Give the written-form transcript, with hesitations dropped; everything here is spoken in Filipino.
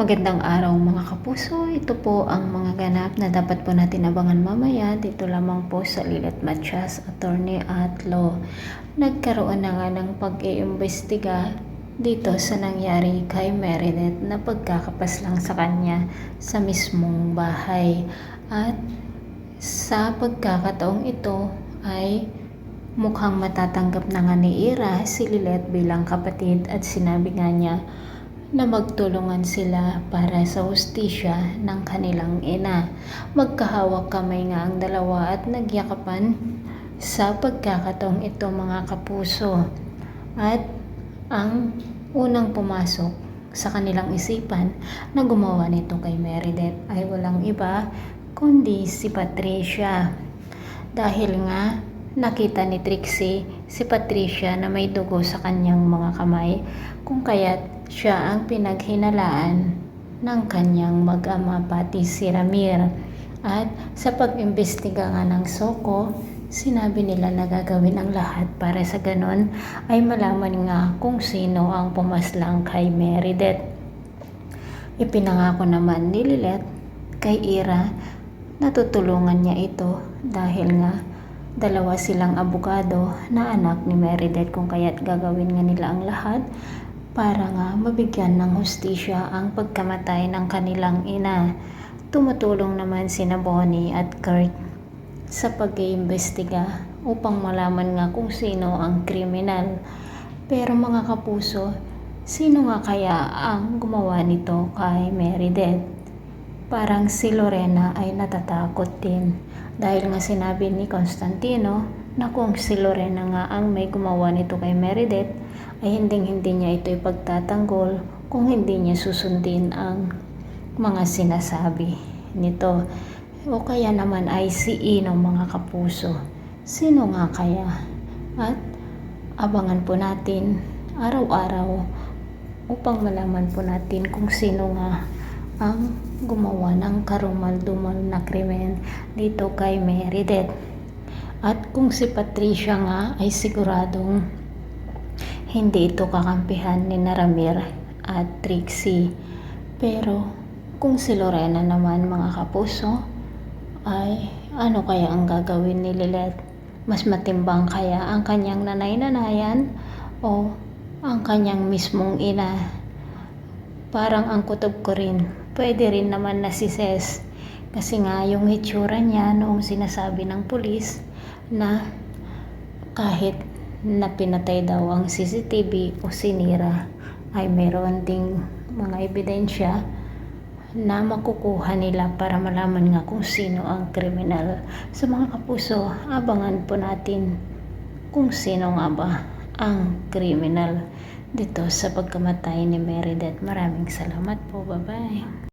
Magandang araw mga kapuso, ito po ang mga ganap na dapat po natin abangan mamaya dito lamang po sa Lilat Matias, Attorney at Law. Nagkaroon na nga ng pag-iimbestiga dito sa nangyari kay Meredith na pagkakapas lang sa kanya sa mismong bahay. At sa pagkakataong ito ay mukhang matatanggap na nga ni Ira si Lilet bilang kapatid at sinabi nga niya na magtulungan sila para sa hustisya ng kanilang ina. Magkahawak kamay nga ang dalawa at nagyakapan sa pagkakataong ito mga kapuso. At ang unang pumasok sa kanilang isipan na gumawa nito kay Meredith ay walang iba kundi si Patricia. Dahil nga nakita ni Trixie si Patricia na may dugo sa kanyang mga kamay, kung kaya't siya ang pinaghinalaan ng kanyang mag-ama pati si Ramir. At sa pag-imbestiga nga ng Soko, sinabi nila na gagawin ang lahat para sa ganon ay malaman nga kung sino ang pumaslang kay Meredith. Ipinangako naman ni Lilet kay Ira na tutulungan niya ito dahil nga dalawa silang abogado na anak ni Meredith, kung kaya't gagawin nga nila ang lahat para nga mabigyan ng hustisya ang pagkamatay ng kanilang ina. Tumutulong naman sina Bonnie at Kurt sa pag-iimbestiga upang malaman nga kung sino ang kriminal. Pero mga kapuso, sino nga kaya ang gumawa nito kay Meredith? Parang si Lorena ay natatakot din dahil nga sinabi ni Constantino na kung si Lorena nga ang may gumawa nito kay Meredith ay hindi niya ito ipagtatanggol kung hindi niya susundin ang mga sinasabi nito. O kaya naman ay si Ino mga kapuso. Sino nga kaya? At abangan po natin araw-araw upang malaman po natin kung sino nga ang gumawa ng karumal-dumal na krimen dito kay Meredith. At kung si Patricia nga ay siguradong hindi ito kakampihan ni Ramir at Trixie. Pero kung si Lorena naman mga kapuso, ay ano kaya ang gagawin ni Lilet? Mas matimbang kaya ang kanyang nanay-nanayan o ang kanyang mismong ina? Parang ang kutob ko rin, pwede rin naman na si Ces. Kasi nga yung hitsura niya noong sinasabi ng pulis na kahit na pinatay daw ang CCTV o sinira ay meron ding mga ebidensya na makukuha nila para malaman nga kung sino ang kriminal. Sa mga kapuso, abangan po natin kung sino nga ba ang kriminal dito sa pagkamatay ni Meredith. Maraming salamat po. Bye-bye.